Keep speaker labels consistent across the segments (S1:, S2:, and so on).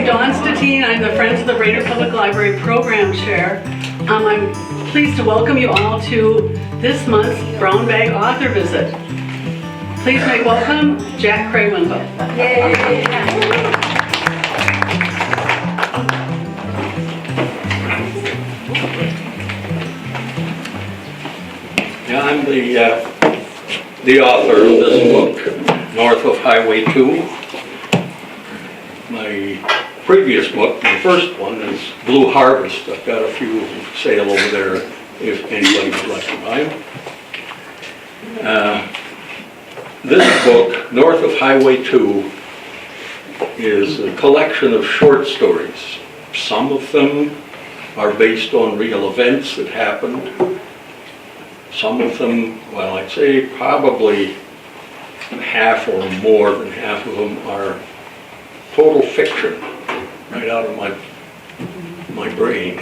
S1: I'm Dawn Statine. I'm the Friends of the Brainerd Public Library Program Chair. I'm pleased to welcome you all to this month's Brown Bag Author Visit. Please make welcome Jack Kraywinkle. Yay!
S2: Yeah, I'm the author of this book, North of Highway 2. My previous book, my first one, is Blue Harvest. I've got a few for sale over there if anybody would like to buy them. This book, North of Highway 2, is a collection of short stories. Some of them are based on real events that happened. Some of them, well, I'd say probably half or more than half of them are total fiction, right out of my brain.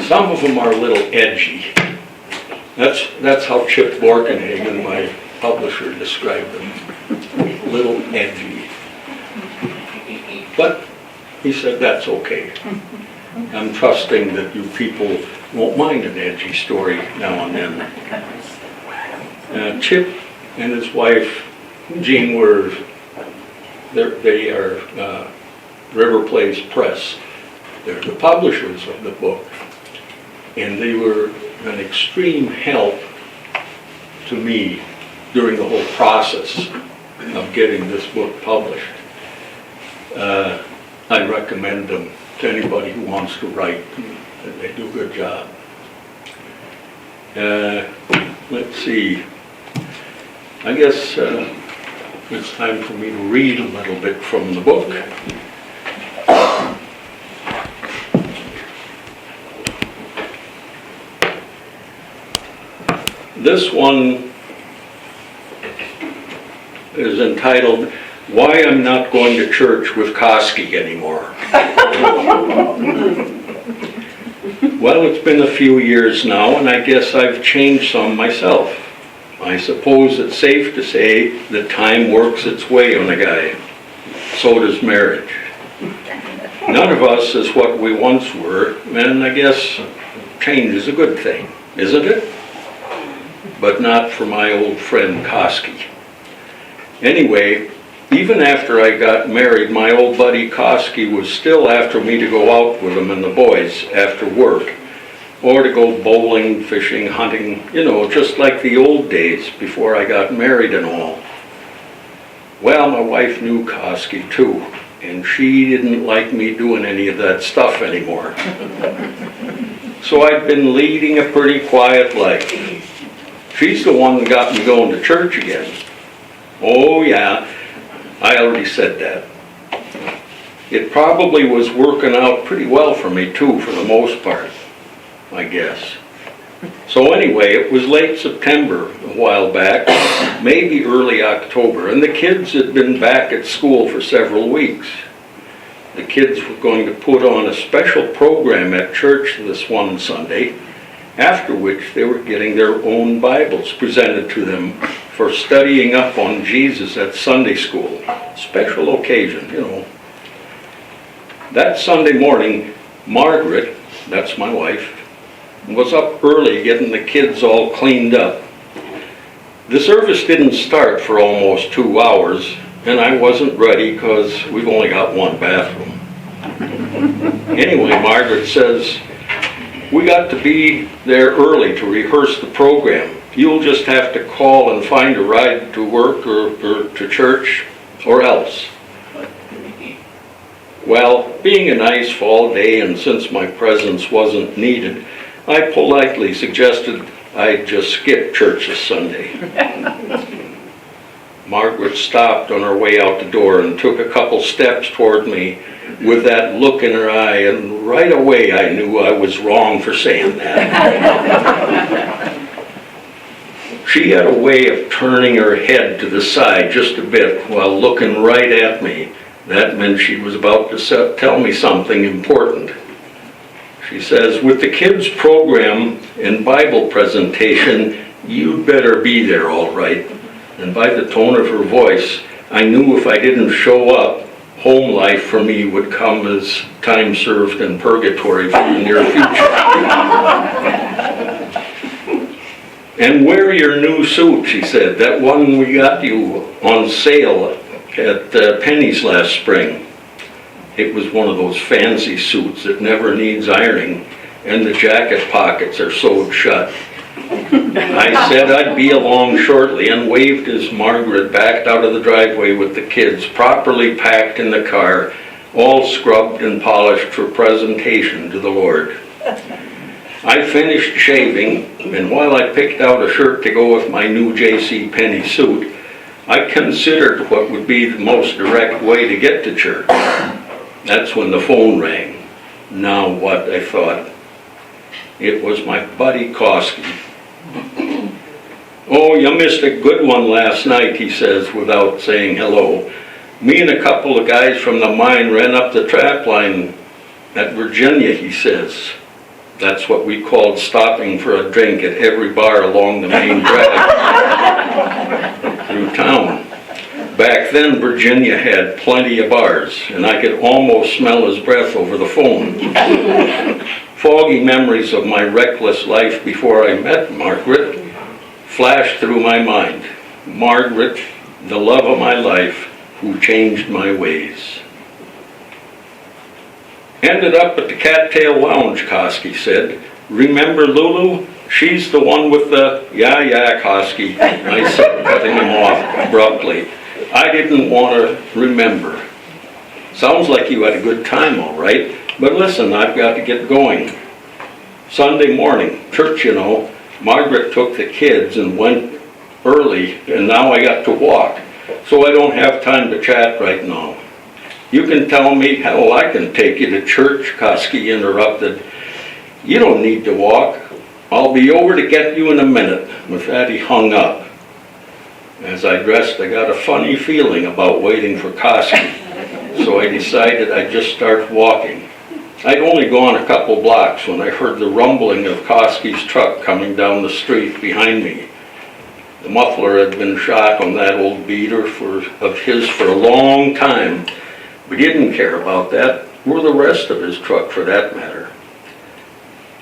S2: Some of them are a little edgy. That's how Chip Borkenhagen, my publisher, described them. A little edgy. But he said that's okay. I'm trusting that you people won't mind an edgy story now and then. Chip and his wife, Jean, they are River Place Press. They're the publishers of the book. And they were an extreme help to me during the whole process of getting this book published. I recommend them to anybody who wants to write. They do a good job. Let's see. I guess it's time for me to read a little bit from the book. This one is entitled, Why I'm Not Going to Church with Koski Anymore. Well, it's been a few years now, and I guess I've changed some myself. I suppose it's safe to say that time works its way on a guy. So does marriage. None of us is what we once were, and I guess change is a good thing, isn't it? But not for my old friend Koski. Anyway, even after I got married, my old buddy Koski was still after me to go out with him and the boys after work, or to go bowling, fishing, hunting, just like the old days before I got married and all. Well, my wife knew Koski too, and she didn't like me doing any of that stuff anymore. So I'd been leading a pretty quiet life. She's the one that got me going to church again. Oh yeah, I already said that. It probably was working out pretty well for me too, for the most part, I guess. So anyway, it was late September a while back, maybe early October, and the kids had been back at school for several weeks. The kids were going to put on a special program at church this one Sunday, after which they were getting their own Bibles presented to them for studying up on Jesus at Sunday school. Special occasion, That Sunday morning, Margaret, that's my wife, was up early getting the kids all cleaned up. The service didn't start for almost 2 hours, and I wasn't ready because we've only got one bathroom. Anyway, Margaret says, we got to be there early to rehearse the program. You'll just have to call and find a ride to work or to church or else. Well, being a nice fall day and since my presence wasn't needed, I politely suggested I'd just skip church this Sunday. Margaret stopped on her way out the door and took a couple steps toward me with that look in her eye, and right away I knew I was wrong for saying that. She had a way of turning her head to the side just a bit while looking right at me. That meant she was about to tell me something important. She says, with the kids' program and Bible presentation, you'd better be there all right. And by the tone of her voice, I knew if I didn't show up, home life for me would come as time served in purgatory for the near future. And wear your new suit, she said, that one we got you on sale at Penny's last spring. It was one of those fancy suits that never needs ironing, and the jacket pockets are sewed shut. I said I'd be along shortly and waved as Margaret backed out of the driveway with the kids, properly packed in the car, all scrubbed and polished for presentation to the Lord. I finished shaving, and while I picked out a shirt to go with my new J.C. Penney suit, I considered what would be the most direct way to get to church. That's when the phone rang. Now what, I thought. It was my buddy Koski. "Oh, you missed a good one last night," he says without saying hello. "Me and a couple of guys from the mine ran up the trap line at Virginia," he says. That's what we called stopping for a drink at every bar along the main drag through town. Back then, Virginia had plenty of bars, and I could almost smell his breath over the phone. Foggy memories of my reckless life before I met Margaret flashed through my mind. Margaret, the love of my life, who changed my ways. "Ended up at the Cattail Lounge," Koski said. "Remember Lulu? She's the one with the..." Yeah, Koski," I said, cutting him off abruptly. I didn't want to remember. "Sounds like you had a good time, all right. But listen, I've got to get going. Sunday morning, church, you know. Margaret took the kids and went early, and now I got to walk. So I don't have time to chat right now." "You can tell me how I can take you to church," Koski interrupted. "You don't need to walk. I'll be over to get you in a minute." With that, he hung up. As I dressed, I got a funny feeling about waiting for Koski, so I decided I'd just start walking. I'd only gone a couple blocks when I heard the rumbling of Koski's truck coming down the street behind me. The muffler had been shot on that old beater of his for a long time. We didn't care about that, or the rest of his truck for that matter.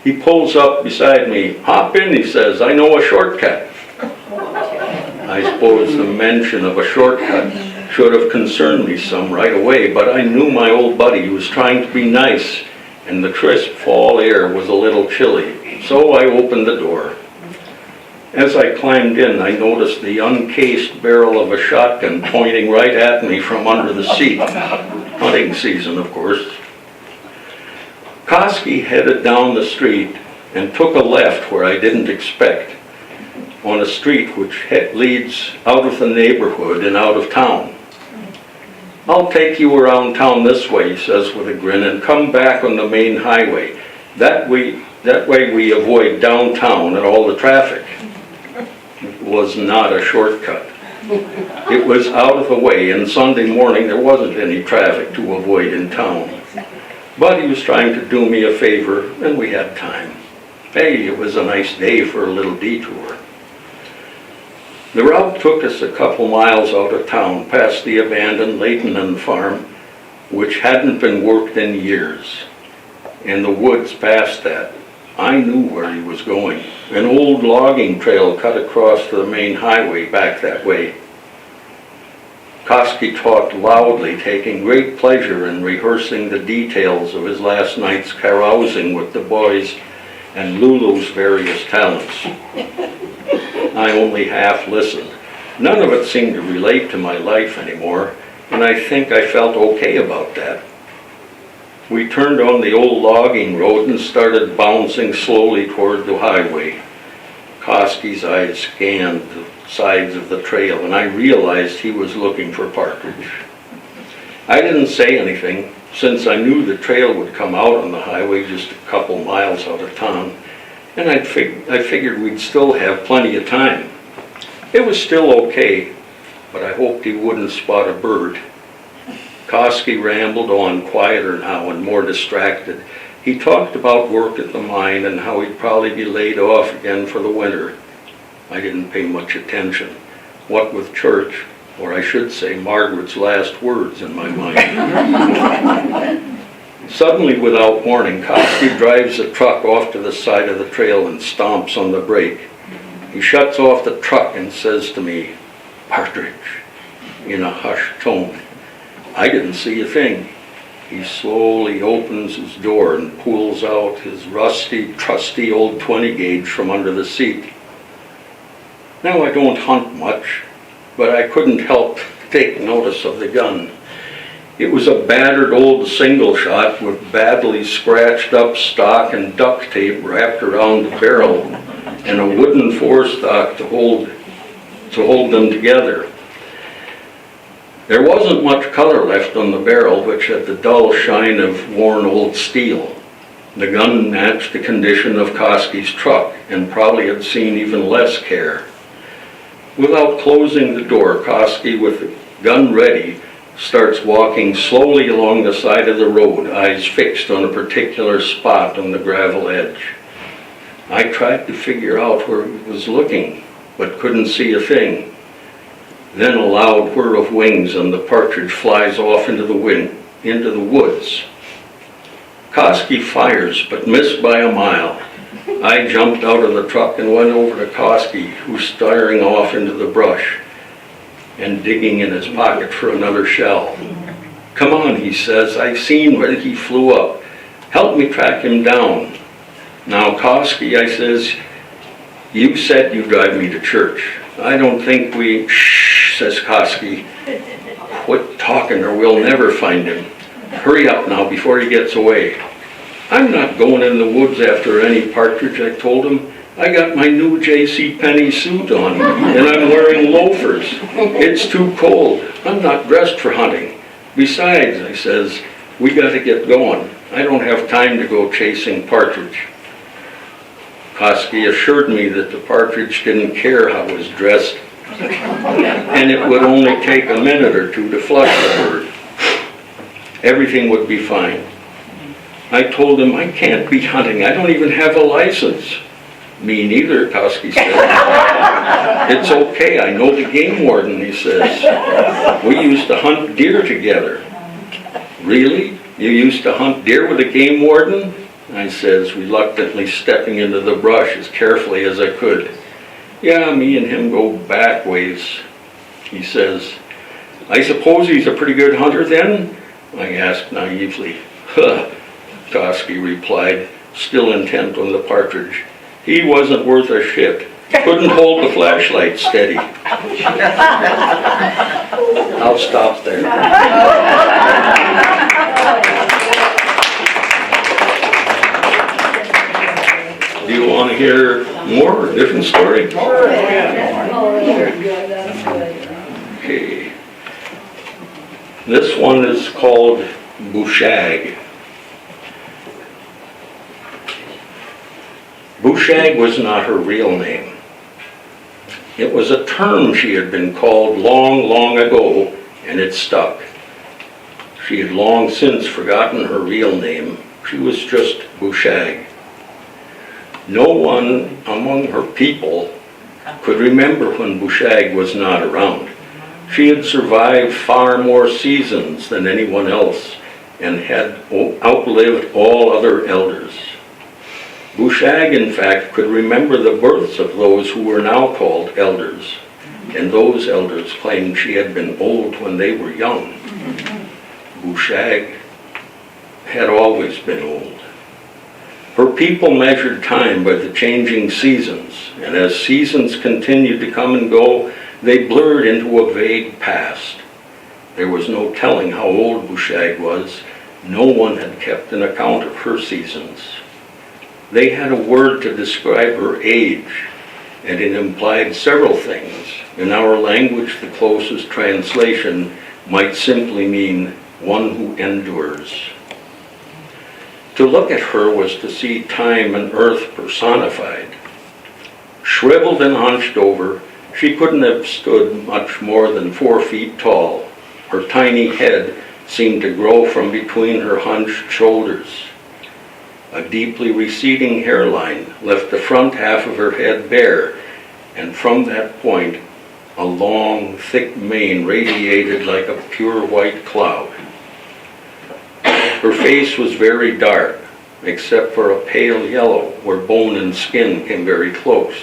S2: He pulls up beside me. "Hop in," he says. "I know a shortcut." I suppose the mention of a shortcut should have concerned me some right away, but I knew my old buddy was trying to be nice, and the crisp fall air was a little chilly, so I opened the door. As I climbed in, I noticed the uncased barrel of a shotgun pointing right at me from under the seat. Hunting season, of course. Koski headed down the street and took a left where I didn't expect, on a street which leads out of the neighborhood and out of town. "I'll take you around town this way," he says with a grin, "and come back on the main highway. That way we avoid downtown and all the traffic." It was not a shortcut. It was out of the way, and Sunday morning there wasn't any traffic to avoid in town. But he was trying to do me a favor, and we had time. Hey, it was a nice day for a little detour. The route took us a couple miles out of town, past the abandoned Leighton farm, which hadn't been worked in years, and the woods past that. I knew where he was going. An old logging trail cut across to the main highway back that way. Koski talked loudly, taking great pleasure in rehearsing the details of his last night's carousing with the boys and Lulu's various talents. I only half listened. None of it seemed to relate to my life anymore, and I think I felt okay about that. We turned on the old logging road and started bouncing slowly toward the highway. Koski's eyes scanned the sides of the trail, and I realized he was looking for partridge. I didn't say anything, since I knew the trail would come out on the highway just a couple miles out of town, and I figured we'd still have plenty of time. It was still okay, but I hoped he wouldn't spot a bird. Koski rambled on, quieter now and more distracted. He talked about work at the mine and how he'd probably be laid off again for the winter. I didn't pay much attention. What with church, or I should say Margaret's last words in my mind. Suddenly, without warning, Koski drives the truck off to the side of the trail and stomps on the brake. He shuts off the truck and says to me, "Partridge," in a hushed tone. I didn't see a thing. He slowly opens his door and pulls out his rusty, trusty old 20 gauge from under the seat. Now, I don't hunt much, but I couldn't help take notice of the gun. It was a battered old single shot with badly scratched up stock and duct tape wrapped around the barrel and a wooden forestock to hold them together. There wasn't much color left on the barrel, which had the dull shine of worn old steel. The gun matched the condition of Koski's truck and probably had seen even less care. Without closing the door, Koski, with the gun ready, starts walking slowly along the side of the road, eyes fixed on a particular spot on the gravel edge. I tried to figure out where he was looking, but couldn't see a thing. Then a loud whir of wings and the partridge flies off into the woods. Koski fires, but missed by a mile. I jumped out of the truck and went over to Koski, who was staring off into the brush and digging in his pocket for another shell. "Come on," he says, "I've seen where he flew up. Help me track him down." "Now, Koski," I says, "you said you'd drive me to church. I don't think we..." "Shh," says Koski. "Quit talking or we'll never find him. Hurry up now before he gets away." "I'm not going in the woods after any partridge," I told him. "I got my new JCPenney suit on and I'm wearing loafers. It's too cold. I'm not dressed for hunting. Besides," I says, "we got to get going. I don't have time to go chasing partridge." Koski assured me that the partridge didn't care how I was dressed and it would only take a minute or two to flush the bird. Everything would be fine. I told him, "I can't be hunting. I don't even have a license." "Me neither," Koski said. "It's okay. I know the game warden," he says. "We used to hunt deer together." "Really? You used to hunt deer with a game warden?" I says, reluctantly stepping into the brush as carefully as I could. "Yeah, me and him go back ways," he says. "I suppose he's a pretty good hunter then?" I asked naively. "Huh," Koski replied, still intent on the partridge. "He wasn't worth a shit. Couldn't hold the flashlight steady." I'll stop there. Do you want to hear more or a different story? Okay. This one is called Bushag. Bushag was not her real name. It was a term she had been called long, long ago, and it stuck. She had long since forgotten her real name. She was just Bushag. No one among her people could remember when Bushag was not around. She had survived far more seasons than anyone else and had outlived all other elders. Bushag, in fact, could remember the births of those who were now called elders, and those elders claimed she had been old when they were young. Bushag had always been old. Her people measured time by the changing seasons, and as seasons continued to come and go, they blurred into a vague past. There was no telling how old Bushag was. No one had kept an account of her seasons. They had a word to describe her age, and it implied several things. In our language, the closest translation might simply mean one who endures. To look at her was to see time and earth personified. Shriveled and hunched over, she couldn't have stood much more than 4 feet tall. Her tiny head seemed to grow from between her hunched shoulders. A deeply receding hairline left the front half of her head bare, and from that point, A long, thick mane radiated like a pure white cloud. Her face was very dark, except for a pale yellow where bone and skin came very close.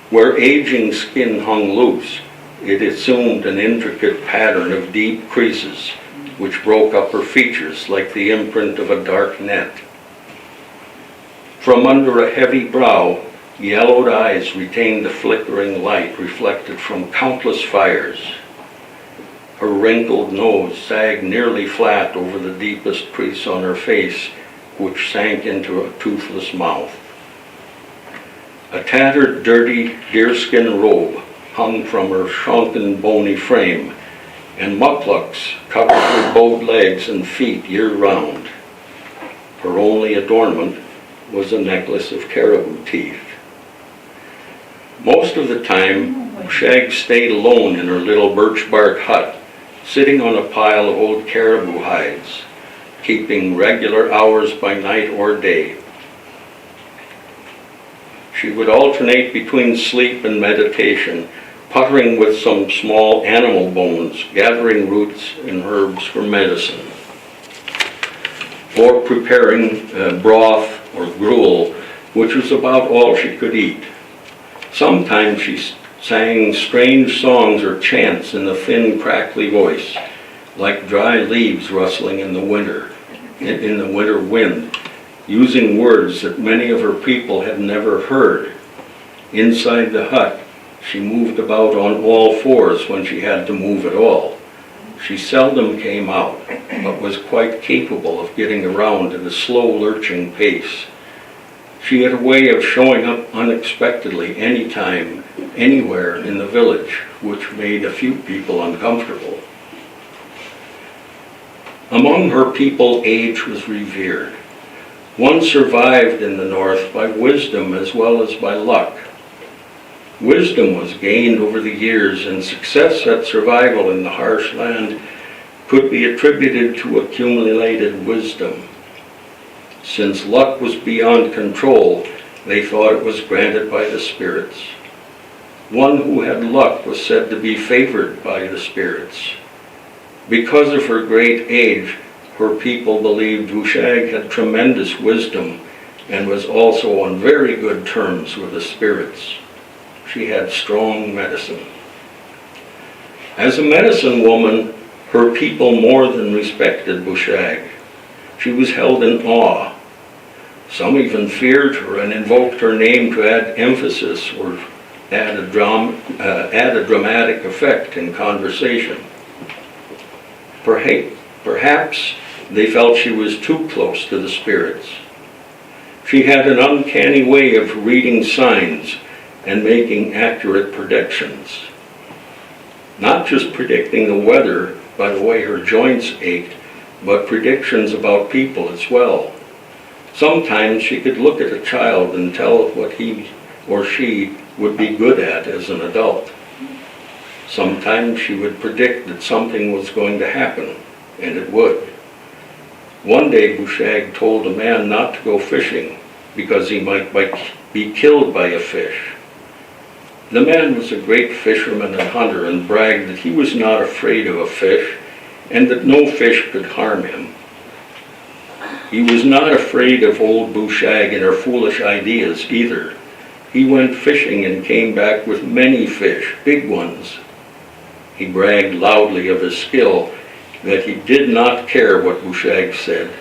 S2: Where aging skin hung loose, it assumed an intricate pattern of deep creases, which broke up her features like the imprint of a dark net. From under a heavy brow, yellowed eyes retained the flickering light reflected from countless fires. Her wrinkled nose sagged nearly flat over the deepest crease on her face, which sank into a toothless mouth. A tattered, dirty deerskin robe hung from her shrunken, bony frame, and mukluks covered her bowed legs and feet year-round. Her only adornment was a necklace of caribou teeth. Most of the time, Shag stayed alone in her little birch bark hut, sitting on a pile of old caribou hides, keeping regular hours by night or day. She would alternate between sleep and meditation, puttering with some small animal bones, gathering roots and herbs for medicine, or preparing broth or gruel, which was about all she could eat. Sometimes she sang strange songs or chants in a thin, crackly voice, like dry leaves rustling in the winter wind, using words that many of her people had never heard. Inside the hut, she moved about on all fours when she had to move at all. She seldom came out, but was quite capable of getting around at a slow, lurching pace. She had a way of showing up unexpectedly anytime, anywhere in the village, which made a few people uncomfortable. Among her people, age was revered. One survived in the north by wisdom as well as by luck. Wisdom was gained over the years, and success at survival in the harsh land could be attributed to accumulated wisdom. Since luck was beyond control, they thought it was granted by the spirits. One who had luck was said to be favored by the spirits. Because of her great age, her people believed Ushag had tremendous wisdom and was also on very good terms with the spirits. She had strong medicine. As a medicine woman, her people more than respected Bushag. She was held in awe. Some even feared her and invoked her name to add emphasis or add a dramatic effect in conversation. Perhaps they felt she was too close to the spirits. She had an uncanny way of reading signs and making accurate predictions. Not just predicting the weather by the way her joints ached, but predictions about people as well. Sometimes she could look at a child and tell what he or she would be good at as an adult. Sometimes she would predict that something was going to happen, and it would. One day Bushag told a man not to go fishing because he might be killed by a fish. The man was a great fisherman and hunter and bragged that he was not afraid of a fish and that no fish could harm him. He was not afraid of old Bushag and her foolish ideas either. He went fishing and came back with many fish, big ones. He bragged loudly of his skill, that he did not care what Bushag said.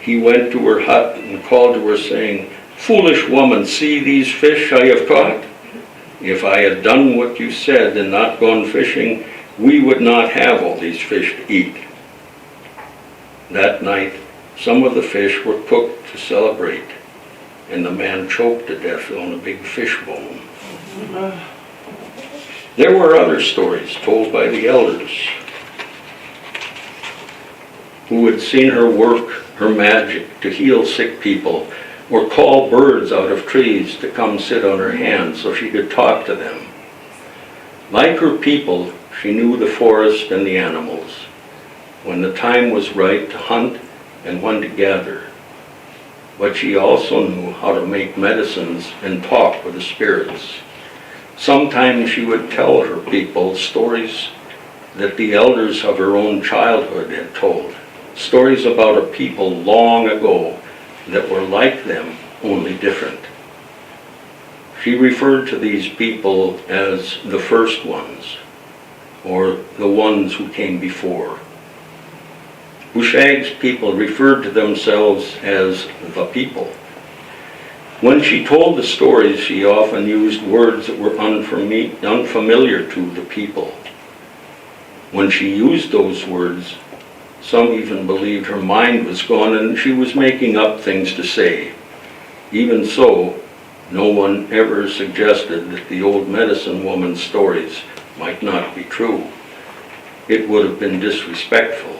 S2: He went to her hut and called to her, saying, "Foolish woman, see these fish I have caught? If I had done what you said and not gone fishing, we would not have all these fish to eat." That night, some of the fish were cooked to celebrate, and the man choked to death on a big fish bone. There were other stories told by the elders who had seen her work her magic to heal sick people or call birds out of trees to come sit on her hand so she could talk to them. Like her people, she knew the forest and the animals, when the time was right to hunt and when to gather. But she also knew how to make medicines and talk with the spirits. Sometimes she would tell her people stories that the elders of her own childhood had told. Stories about a people long ago that were like them, only different. She referred to these people as the first ones, or the ones who came before. Bushag's people referred to themselves as the people. When she told the stories, she often used words that were unfamiliar to the people. When she used those words, some even believed her mind was gone and she was making up things to say. Even so, no one ever suggested that the old medicine woman's stories might not be true. It would have been disrespectful.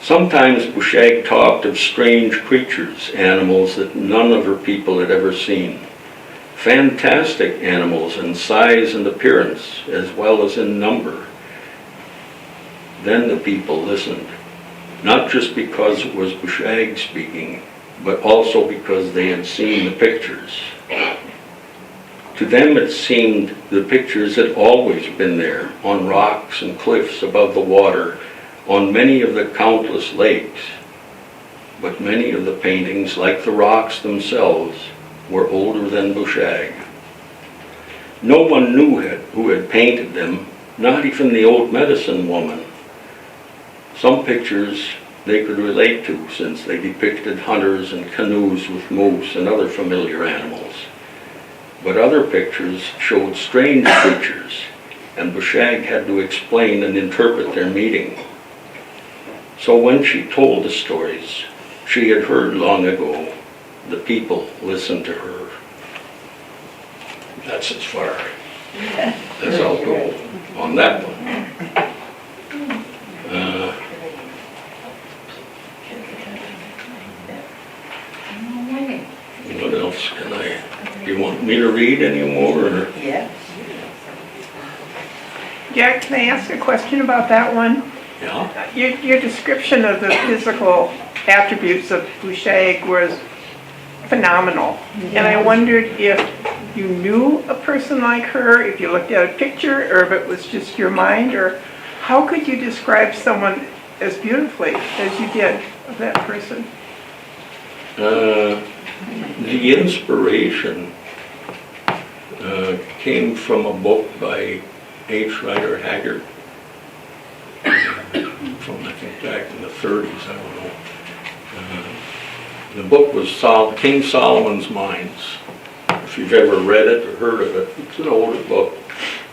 S2: Sometimes Bushag talked of strange creatures, animals that none of her people had ever seen. Fantastic animals in size and appearance, as well as in number. Then the people listened, not just because it was Bushag speaking, but also because they had seen the pictures. To them it seemed the pictures had always been there, on rocks and cliffs above the water, on many of the countless lakes. But many of the paintings, like the rocks themselves, were older than Bushag. No one knew who had painted them, not even the old medicine woman. Some pictures they could relate to, since they depicted hunters and canoes with moose and other familiar animals. But other pictures showed strange creatures, and Bushag had to explain and interpret their meaning. So when she told the stories she had heard long ago, the people listened to her. That's as far as I'll go on that one. What else can do you want me to read anymore? Or?
S3: Yeah.
S4: Jack, can I ask a question about that one?
S2: Yeah.
S4: Your description of the physical attributes of Bushag was phenomenal. And I wondered if you knew a person like her, if you looked at a picture, or if it was just your mind, or how could you describe someone as beautifully as you did of that person?
S2: The inspiration came from a book by H. Rider Haggard from, I think, back in the 30s, I don't know. The book was King Solomon's Mines. If you've ever read it or heard of it, it's an older book.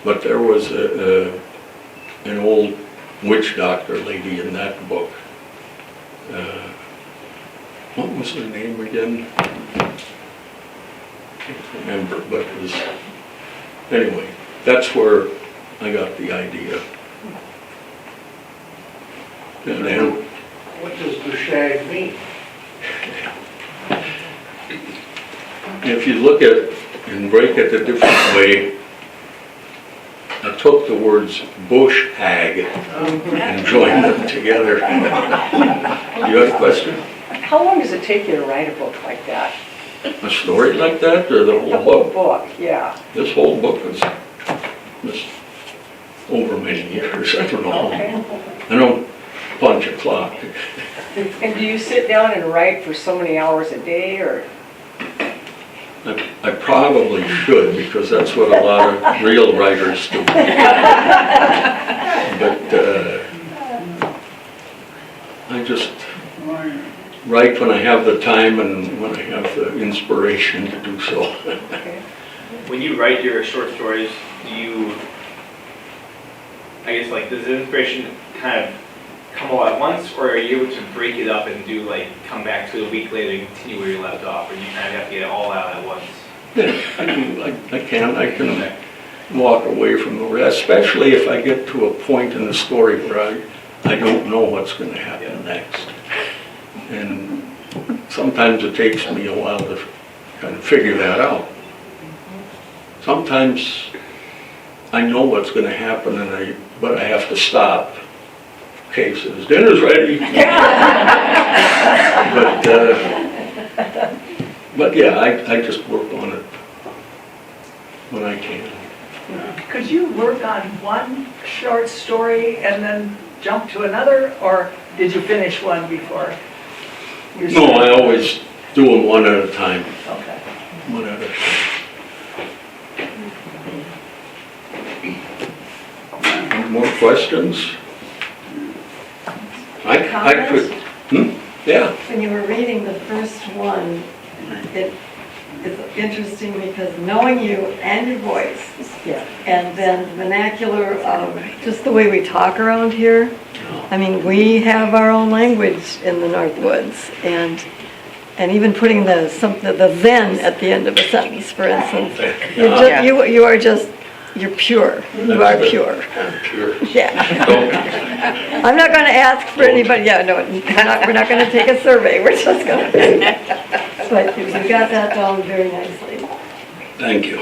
S2: But there was an old witch doctor lady in that book. What was her name again? I can't remember, but it was... Anyway, that's where I got the idea. And then...
S5: What does Bushag mean?
S2: If you look at it and break it a different way, I took the words bush hag and joined them together. You have a question?
S3: How long does it take you to write a book like that?
S2: A story like that, or the whole
S3: The whole
S2: book?
S3: book, yeah.
S2: This whole book was over many years. I don't know.
S3: Okay.
S2: I don't punch a clock.
S3: And do you sit down and write for so many hours a day, or?
S2: I probably should, because that's what a lot of real writers do. But I just write when I have the time and when I have the inspiration to do so.
S3: Okay.
S6: When you write your short stories, do you, I guess, like, does the inspiration kind of come all at once, or are you able to break it up and do, like, come back to it a week later and continue where you left off, or you kind of have to get it all out at once?
S2: Yeah, I can walk away from the rest, especially if I get to a point in the story where I don't know what's going to happen next. And sometimes it takes me a while to kind of figure that out. Sometimes I know what's going to happen, but I have to stop. Okay, so his dinner's ready. But yeah, I just work on it. when I can.
S7: Could you work on one short story and then jump to another, or did you finish one before? you
S2: No, I
S7: started?
S2: always do them one at a time,
S7: Okay.
S2: one at a time. More questions? I could, yeah,
S8: When you were reading the first one, it is interesting because knowing you and your voice,
S3: Yeah.
S8: and then the vernacular of just the way we talk around here. I mean, we have our own language in the North Woods, and even putting the then at the end of a sentence, for instance. You are just, you're pure. You are pure.
S2: I'm pure.
S8: Yeah.
S2: Don't-
S8: I'm not going to ask for anybody, yeah, no, we're not going to take a survey, we're just going to, but you got that down very nicely.
S2: Thank you.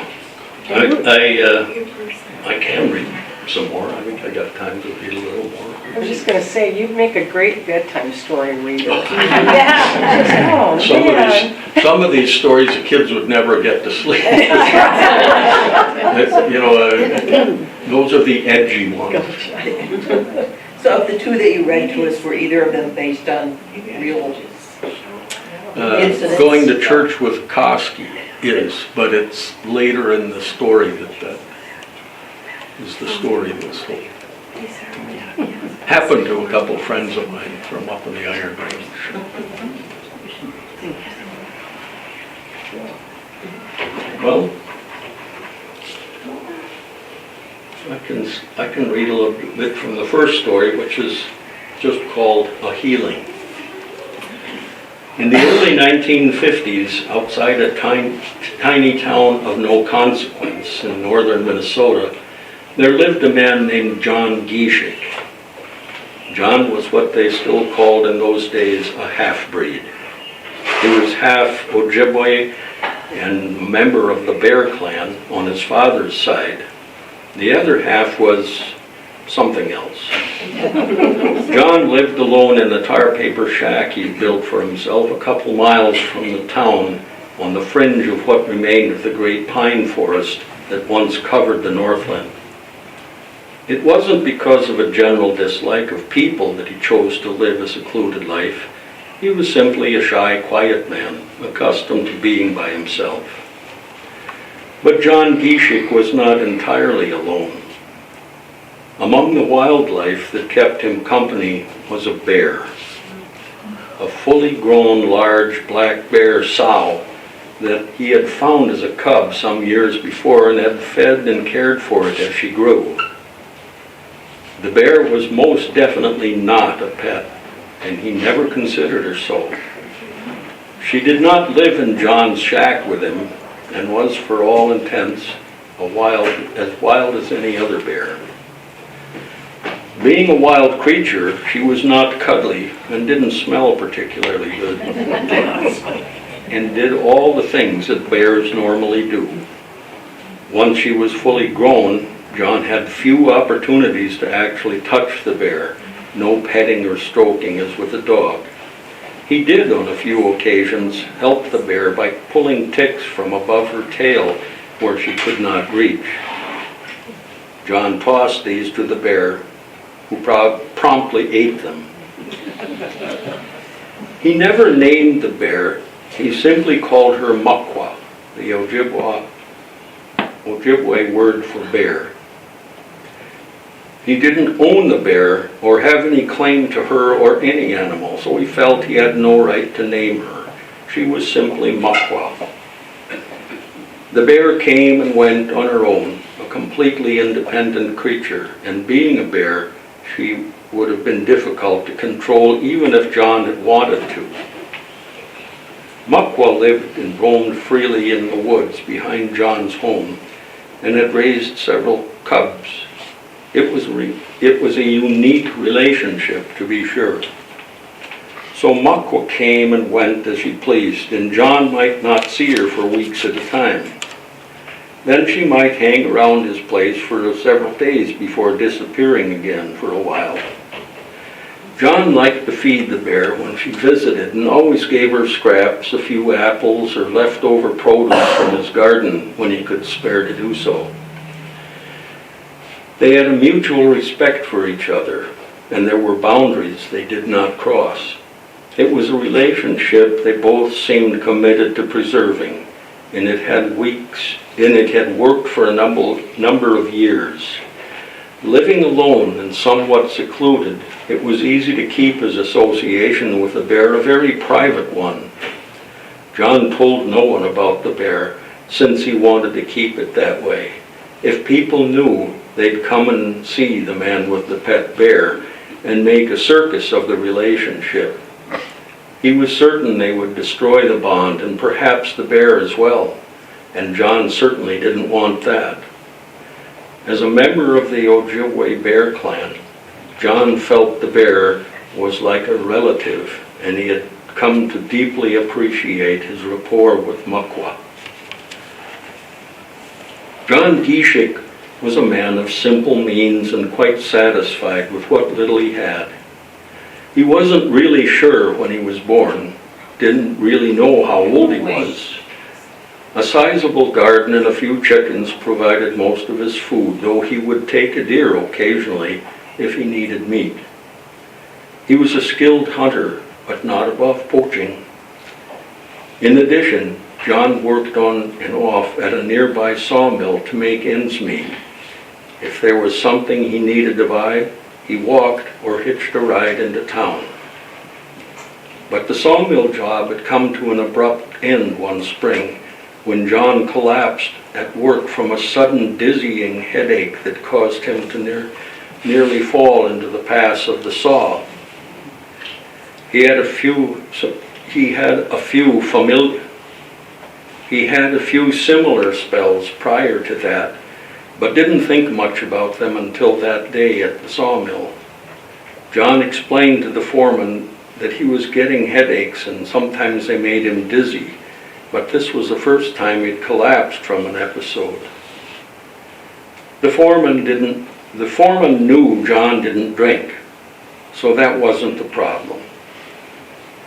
S2: I can read some more. I think I got time to read a little more.
S3: I was just gonna say, you make a great bedtime story reader. Oh, man.
S2: Some of these stories, the kids would never get to sleep. Those are the edgy ones.
S9: So of the two that you read to us, were either of them based on real incidents?
S2: Going to church with Koski is, but it's later in the story that is the story that's told. Happened to a couple friends of mine from up in the Iron Range. Well, I can read a little bit from the first story, which is just called A Healing. In the early 1950s, outside a tiny town of no consequence in northern Minnesota, there lived a man named John Gieshik. John was what they still called in those days a half-breed. He was half Ojibwe and a member of the Bear Clan on his father's side. The other half was something else. John lived alone in a tar paper shack he built for himself a couple miles from the town on the fringe of what remained of the great pine forest that once covered the Northland. It wasn't because of a general dislike of people that he chose to live a secluded life. He was simply a shy, quiet man, accustomed to being by himself. But John Gieshik was not entirely alone. Among the wildlife that kept him company was a bear. A fully grown, large black bear sow that he had found as a cub some years before and had fed and cared for it as she grew. The bear was most definitely not a pet, and he never considered her so. She did not live in John's shack with him and was, for all intents, as wild as any other bear. Being a wild creature, she was not cuddly and didn't smell particularly good, and did all the things that bears normally do. Once she was fully grown, John had few opportunities to actually touch the bear, no petting or stroking as with a dog. He did, on a few occasions, help the bear by pulling ticks from above her tail where she could not reach. John tossed these to the bear, who promptly ate them. He never named the bear. He simply called her Makwa, the Ojibwe word for bear. He didn't own the bear or have any claim to her or any animal, so he felt he had no right to name her. She was simply Makwa. The bear came and went on her own, a completely independent creature, and being a bear, she would have been difficult to control even if John had wanted to. Makwa lived and roamed freely in the woods behind John's home and had raised several cubs. It was a unique relationship, to be sure. So Makwa came and went as she pleased, and John might not see her for weeks at a time. Then she might hang around his place for several days before disappearing again for a while. John liked to feed the bear when she visited and always gave her scraps, a few apples, or leftover produce from his garden when he could spare to do so. They had a mutual respect for each other, and there were boundaries they did not cross. It was a relationship they both seemed committed to preserving, and it had worked for a number of years. Living alone and somewhat secluded, it was easy to keep his association with the bear a very private one. John told no one about the bear, since he wanted to keep it that way. If people knew, they'd come and see the man with the pet bear and make a circus of the relationship. He was certain they would destroy the bond and perhaps the bear as well, and John certainly didn't want that. As a member of the Ojibwe bear clan, John felt the bear was like a relative, and he had come to deeply appreciate his rapport with Muckwa. John Gishik was a man of simple means and quite satisfied with what little he had. He wasn't really sure when he was born, didn't really know how old he was. A sizable garden and a few chickens provided most of his food, though he would take a deer occasionally if he needed meat. He was a skilled hunter, but not above poaching. In addition, John worked on and off at a nearby sawmill to make ends meet. If there was something he needed to buy, he walked or hitched a ride into town. But the sawmill job had come to an abrupt end one spring when John collapsed at work from a sudden dizzying headache that caused him to nearly fall into the pass of the saw. He had a few similar spells prior to that, but didn't think much about them until that day at the sawmill. John explained to the foreman that he was getting headaches and sometimes they made him dizzy, but this was the first time he'd collapsed from an episode. The foreman knew John didn't drink, so that wasn't the problem.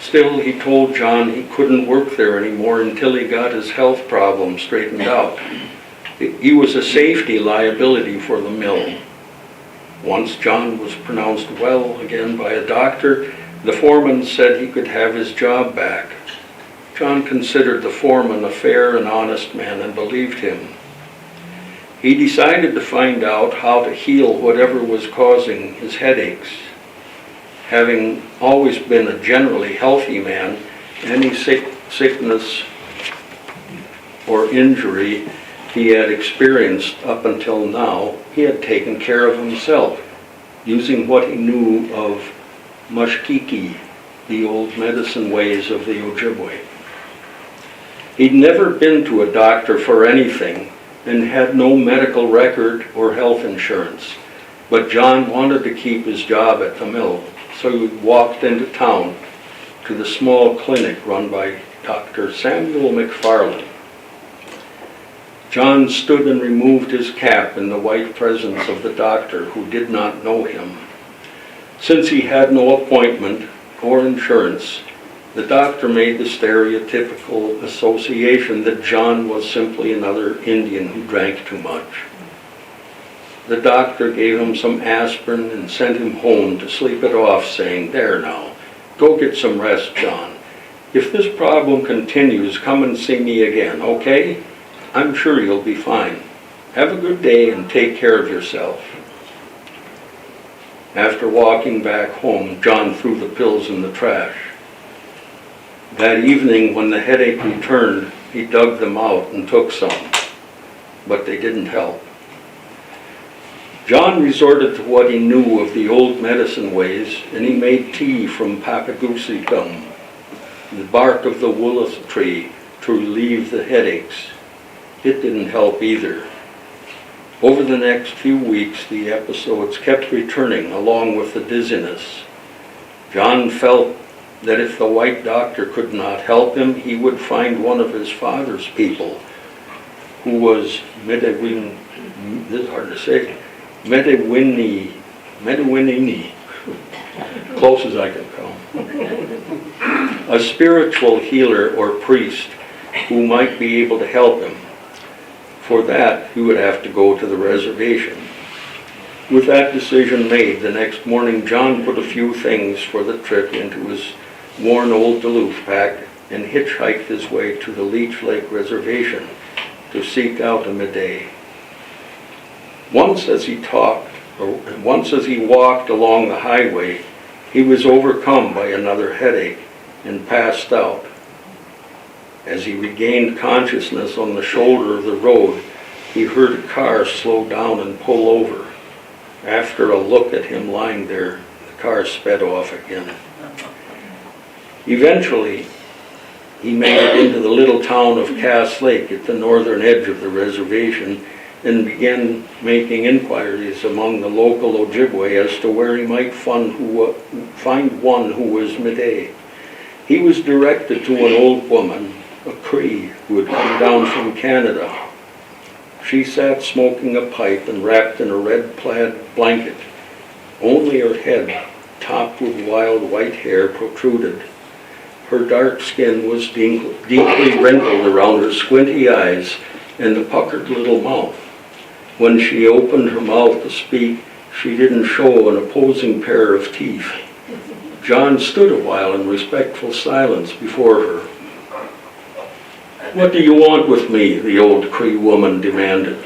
S2: Still, he told John he couldn't work there anymore until he got his health problem straightened out. He was a safety liability for the mill. Once John was pronounced well again by a doctor, the foreman said he could have his job back. John considered the foreman a fair and honest man and believed him. He decided to find out how to heal whatever was causing his headaches. Having always been a generally healthy man, any sickness or injury he had experienced up until now, he had taken care of himself, using what he knew of mushkiki, the old medicine ways of the Ojibwe. He'd never been to a doctor for anything and had no medical record or health insurance, but John wanted to keep his job at the mill, so he walked into town to the small clinic run by Dr. Samuel McFarland. John stood and removed his cap in the white presence of the doctor, who did not know him. Since he had no appointment or insurance, the doctor made the stereotypical association that John was simply another Indian who drank too much. The doctor gave him some aspirin and sent him home to sleep it off, saying, "There now, go get some rest, John. If this problem continues, come and see me again, okay? I'm sure you'll be fine. Have a good day and take care of yourself." After walking back home, John threw the pills in the trash. That evening, when the headache returned, he dug them out and took some, but they didn't help. John resorted to what he knew of the old medicine ways, and he made tea from papagoosey gum, the bark of the woolith tree, to relieve the headaches. It didn't help either. Over the next few weeks, the episodes kept returning along with the dizziness. John felt that if the white doctor could not help him, he would find one of his father's people, who was Medewinini, close as I can come. A spiritual healer or priest who might be able to help him. For that, he would have to go to the reservation. With that decision made, the next morning John put a few things for the trip into his worn old Duluth pack and hitchhiked his way to the Leech Lake Reservation to seek out a Midday. Once as he walked along the highway, he was overcome by another headache and passed out. As he regained consciousness on the shoulder of the road, he heard a car slow down and pull over. After a look at him lying there, the car sped off again. Eventually, he made it into the little town of Cass Lake at the northern edge of the reservation and began making inquiries among the local Ojibwe as to where he might find one who was Midday. He was directed to an old woman, a Cree, who had come down from Canada. She sat smoking a pipe and wrapped in a red plaid blanket. Only her head, topped with wild white hair, protruded. Her dark skin was deeply wrinkled around her squinty eyes and the puckered little mouth. When she opened her mouth to speak, she didn't show an opposing pair of teeth. John stood a while in respectful silence before her. "What do you want with me?" the old Cree woman demanded.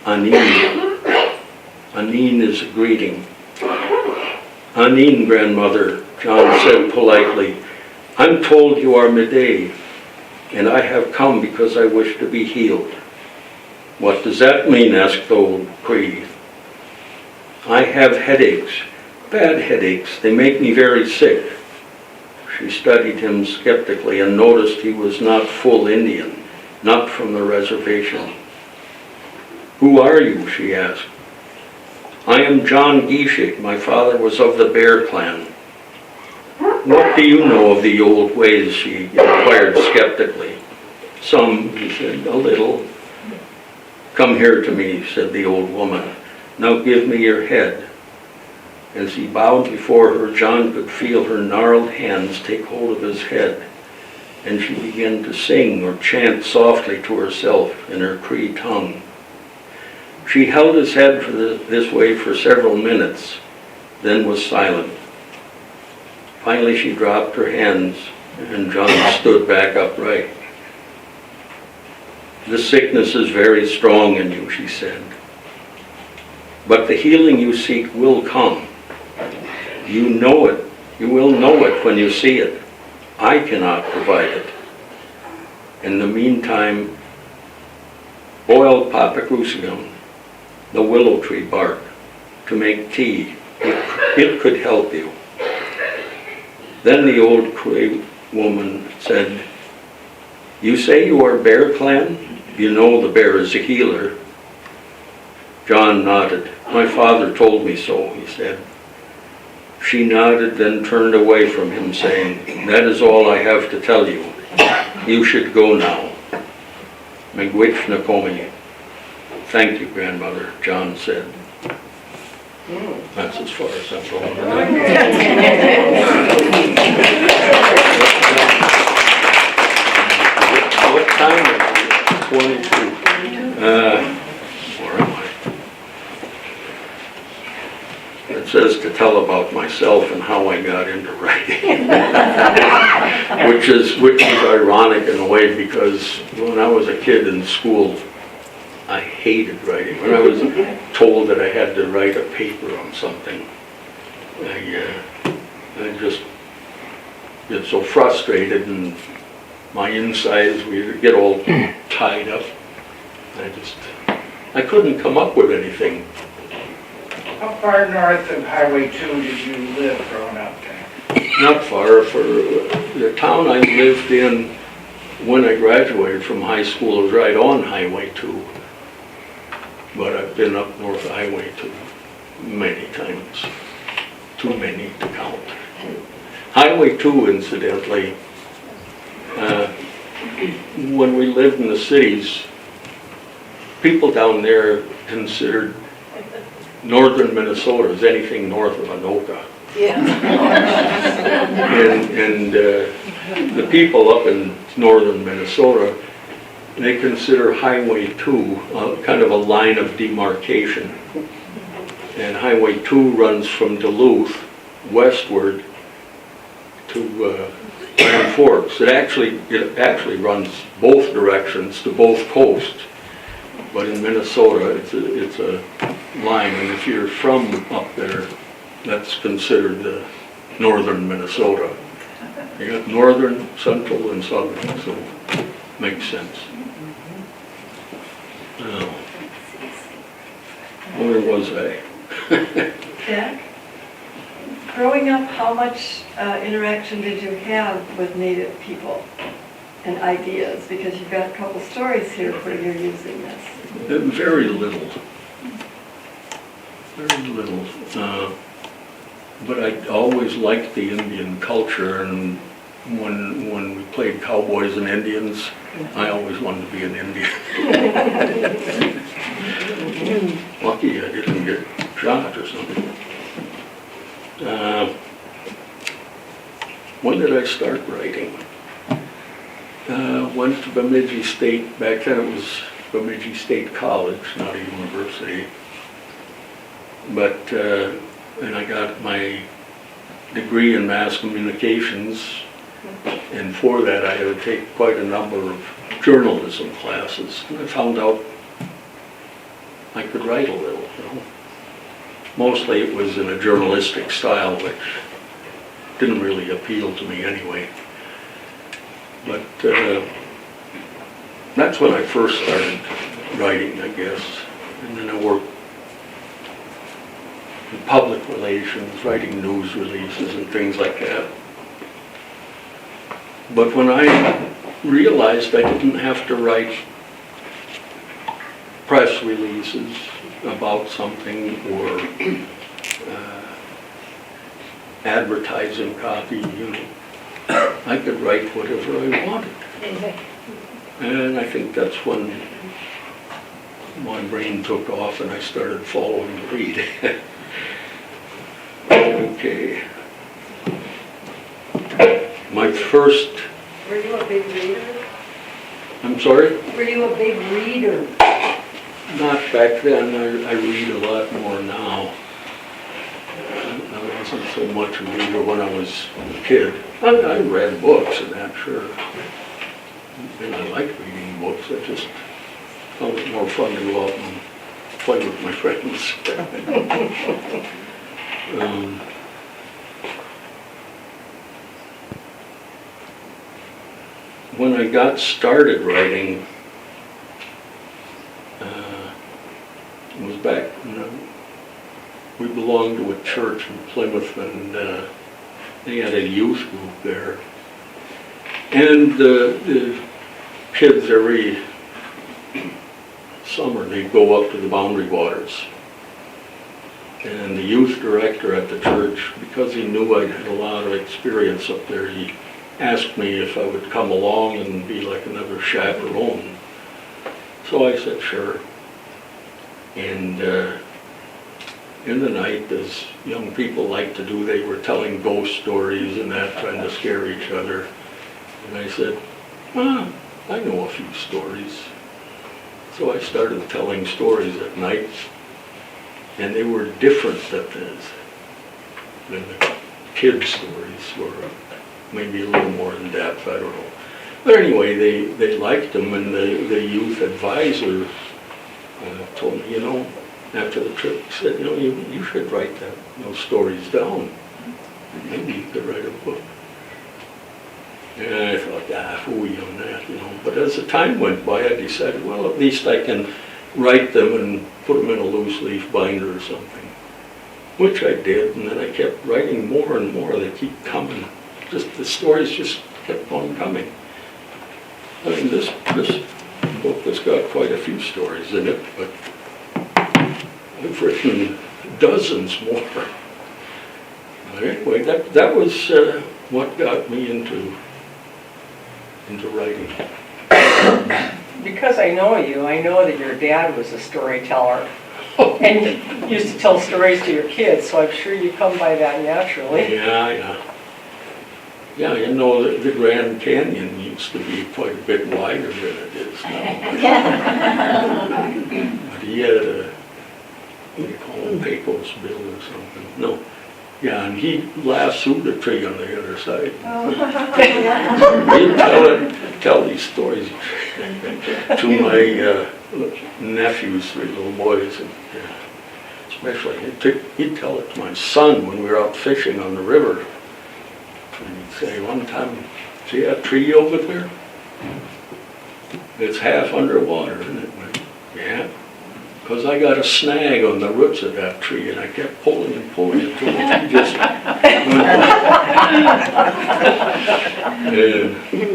S2: "Aneen." Aneen is a greeting. "Aneen, grandmother," John said politely. "I'm told you are Midday, and I have come because I wish to be healed." "What does that mean?" asked the old Cree. "I have headaches, bad headaches. They make me very sick." She studied him skeptically and noticed he was not full Indian, not from the reservation. "Who are you?" she asked. "I am John Gishik. My father was of the Bear Clan." "What do you know of the old ways?" she inquired skeptically. "Some," he said, "a little." "Come here to me," said the old woman. "Now give me your head." As he bowed before her, John could feel her gnarled hands take hold of his head, and she began to sing or chant softly to herself in her Cree tongue. She held his head this way for several minutes, then was silent. Finally she dropped her hands, and John stood back upright. "The sickness is very strong in you," she said. "But the healing you seek will come. You know it. You will know it when you see it. I cannot provide it. In the meantime, boil papagusium, the willow tree bark, to make tea. It could help you." Then the old Cree woman said, "You say you are Bear Clan? You know the bear is a healer." John nodded. "My father told me so," he said. She nodded, then turned away from him, saying, "That is all I have to tell you. You should go now." Miigwech Nakomi. "Thank you, grandmother," John said. That's as far as I'm going. What time is it? 22. Where am I? It says to tell about myself and how I got into writing, which is ironic in a way, because when I was a kid in school, I hated writing. When I was told that I had to write a paper on something, I just get so frustrated, and my insides would get all tied up. I couldn't come up with anything.
S5: How far north of Highway 2 did you live growing up then?
S2: Not far. For the town I lived in when I graduated from high school was right on Highway 2. But I've been up North Highway 2 many times. Too many to count. Highway 2, incidentally, when we lived in the cities, people down there considered northern Minnesota as anything north of Anoka. And the people up in northern Minnesota, they consider Highway 2 kind of a line of demarcation. And Highway 2 runs from Duluth westward to Grand Forks. It actually runs both directions to both coasts. But in Minnesota, it's a line, and if you're from up there, that's considered northern Minnesota. You got northern, central, and southern, so makes sense. Now, where was I?
S8: Jack, growing up, how much interaction did you have with Native people and ideas? Because you've got a couple stories here where you're using this.
S2: Very little. Very little. But I always liked the Indian culture, and when we played cowboys and Indians, I always wanted to be an Indian. Lucky I didn't get shot or something. When did I start writing? Went to Bemidji State. Back then it was Bemidji State College, not a university. But, and I got my degree in mass communications, and for that I had to take quite a number of journalism classes. And I found out I could write a little, you know. Mostly it was in a journalistic style, which didn't really appeal to me anyway. But that's when I first started writing, I guess. And then I worked in public relations, writing news releases and things like that. But when I realized I didn't have to write press releases about something or advertising copy, you know, I could write whatever I wanted. And I think that's when my brain took off and I started following the lead. Okay. My first...
S8: Were you a big reader?
S2: I'm sorry?
S8: Were you a big reader?
S2: Not back then. I read a lot more now. I wasn't so much a reader when I was a kid. I read books and that, sure. And I liked reading books. I just found it more fun to go out and play with my friends. When I got started writing, it was back, we belonged to a church in Plymouth, and they had a youth group there. And the kids every summer, they'd go up to the Boundary Waters. And the youth director at the church, because he knew I had a lot of experience up there, he asked me if I would come along and be like another chaperone. So I said, sure. And in the night, as young people like to do, they were telling ghost stories and that, trying to scare each other. And I said, I know a few stories. So I started telling stories at night, and they were different than the kids' stories were. Maybe a little more in depth, I don't know. But anyway, they liked them, and the youth advisor told me, you know, after the trip, he said, you know, you should write those stories down. Maybe you could write a book. And I thought, hooey on that, you know. But as the time went by, I decided, well, at least I can write them and put them in a loose leaf binder or something. Which I did, and then I kept writing more and more. They keep coming. Just the stories just kept on coming. I mean, this book has got quite a few stories in it, but I've written dozens more. But anyway, that was what got me into writing.
S3: Because I know you, I know that your dad was a storyteller. And you used to tell stories to your kids, so I'm sure you come by that naturally.
S2: Yeah. Yeah, you know, the Grand Canyon used to be quite a bit wider than it is now. But he had a, what do you call him, Pecos Bill or something? No. Yeah, and he lassoed a tree on the other side. He'd tell these stories to my nephews, 3 little boys, and especially he'd tell it to my son when we were out fishing on the river. And he'd say, one time, see that tree over there? It's half underwater, isn't it? Yeah. Because I got a snag on the roots of that tree, and I kept pulling and pulling until it just went.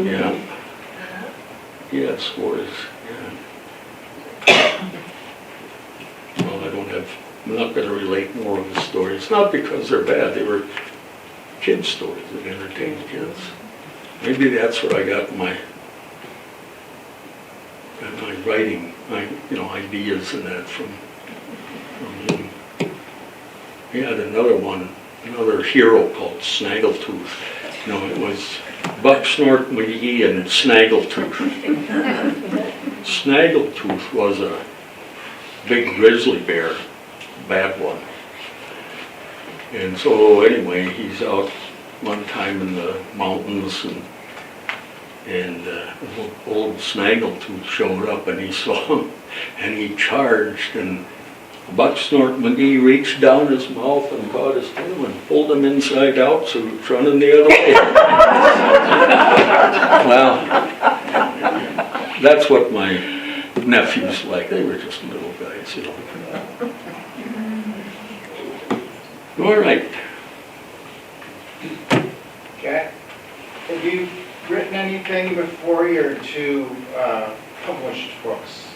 S2: Yeah. Yeah, stories. Yeah. Well, I'm not going to relate more of the stories. It's not because they're bad. They were kids' stories that entertained kids. Maybe that's what I got my writing, ideas and that from him. He had another hero called Snaggletooth. It was Buck Snort McGee and Snaggletooth. Snaggletooth was a big grizzly bear, bad one. And so anyway, he's out one time in the mountains and old Snaggletooth showed up and he saw him and he charged, and Buck Snort McGee reached down his mouth and caught his tail and pulled him inside out so he was running the other way. Well, that's what my nephews like. They were just little guys, All right.
S5: Okay. Have you written anything before your 2 published books?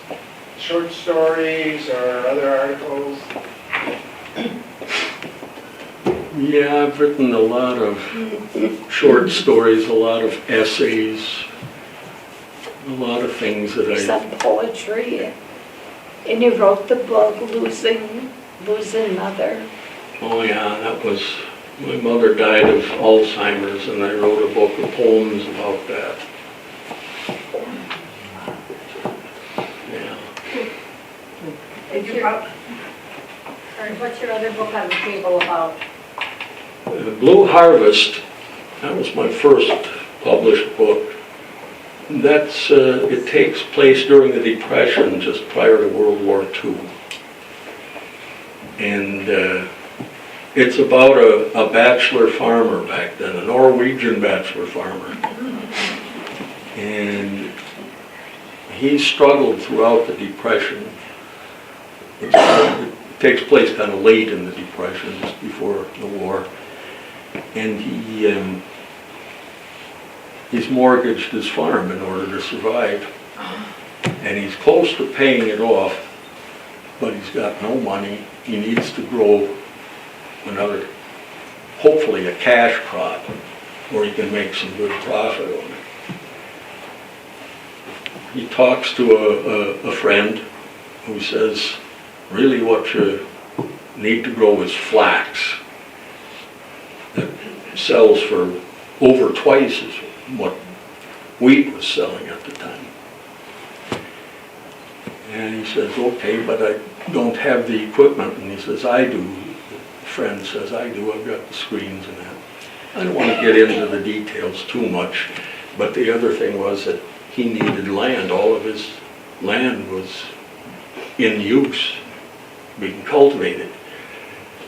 S5: Short stories or other articles?
S2: Yeah, I've written a lot of short stories, a lot of essays, a lot of things that
S10: Some poetry. And you wrote the book, Losing Mother.
S2: Oh yeah, that was, my mother died of Alzheimer's and I wrote a book of poems about that. Yeah.
S10: What's your other book on the table about?
S2: Blue Harvest, that was my first published book. That's, it takes place during the Depression, just prior to World War II. And it's about a bachelor farmer back then, a Norwegian bachelor farmer. And he struggled throughout the Depression. It takes place kind of late in the Depression, just before the war. And he's mortgaged his farm in order to survive. And he's close to paying it off, but he's got no money. He needs to grow another, hopefully a cash crop, where he can make some good profit on it. He talks to a friend who says, really what you need to grow is flax. That sells for over twice as what wheat was selling at the time. And he says, okay, but I don't have the equipment. And he says, I do. The friend says, I do. I've got the screens and that. I don't want to get into the details too much, but the other thing was that he needed land. All of his land was in use, being cultivated.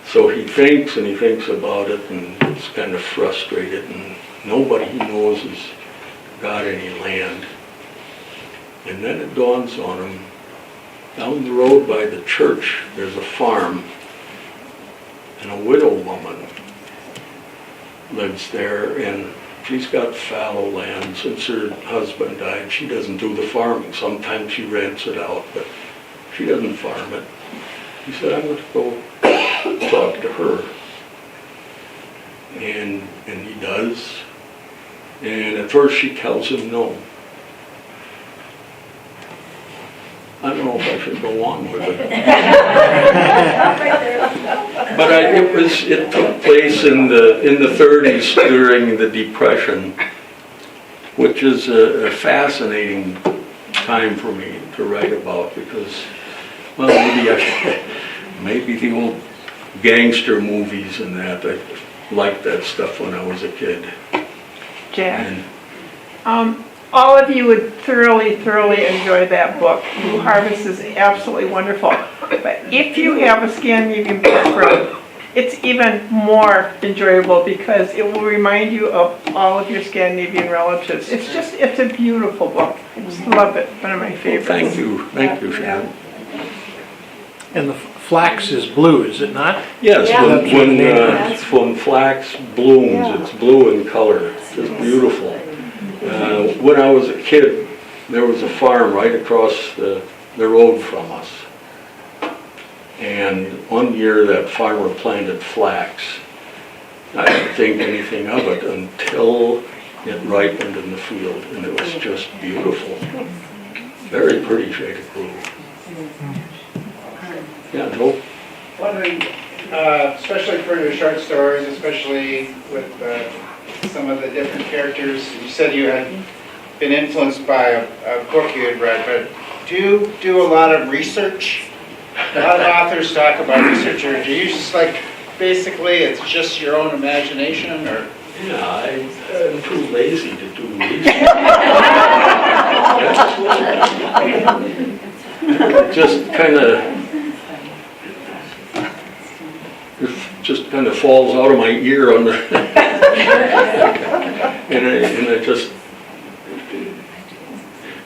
S2: So he thinks and he thinks about it and is kind of frustrated, and nobody he knows has got any land. And then it dawns on him, down the road by the church, there's a farm, and a widow woman lives there, and she's got fallow land. Since her husband died, she doesn't do the farming. Sometimes she rents it out, but she doesn't farm it. He said, I'm going to go talk to her. And he does. And at first she tells him no. I don't know know if I should go on with it. But it took place in the 30s during the Depression, which is a fascinating time for me to write about because, well, maybe the old gangster movies and that, I liked that stuff when I was a kid.
S4: Jack, all of you would thoroughly enjoy that book. Blue Harvest is absolutely wonderful. But if you have a Scandinavian background, it's even more enjoyable because it will remind you of all of your Scandinavian relatives. It's a beautiful book. I just love it. One of my favorites.
S2: Thank you, Sharon.
S11: And the flax is blue, is it not?
S2: Yes,
S10: Yeah.
S2: when flax blooms, it's blue in color. It's beautiful. When I was a kid, there was a farm right across the road from us. And one year that farmer planted flax. I didn't think anything of it until it ripened in the field, and it was just beautiful. Very pretty shade of blue. Yeah, Joe?
S5: Wondering, especially for your short stories, especially with some of the different characters, you said you had been influenced by a book you had read, but do you do a lot of research? A lot of authors talk about research, or do you just basically it's just your own imagination, or?
S2: Yeah, I'm too lazy to do research. It just kind of falls out of my ear on the, and I just,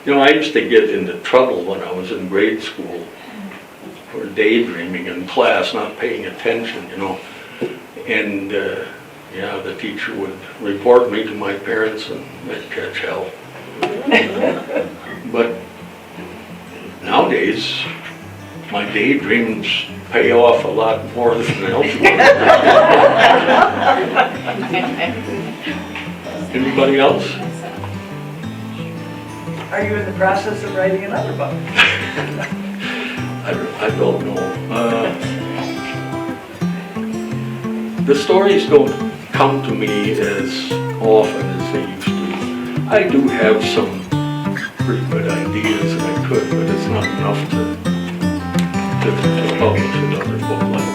S2: I used to get into trouble when I was in grade school for daydreaming in class, not paying attention, and the teacher would report me to my parents and I'd catch hell. But nowadays, my daydreams pay off a lot more than elsewhere. Anybody else?
S7: Are you in the process of writing another book?
S2: I don't know. The stories don't come to me as often as they used to. I do have some pretty good ideas that I could, but it's not enough to publish another book like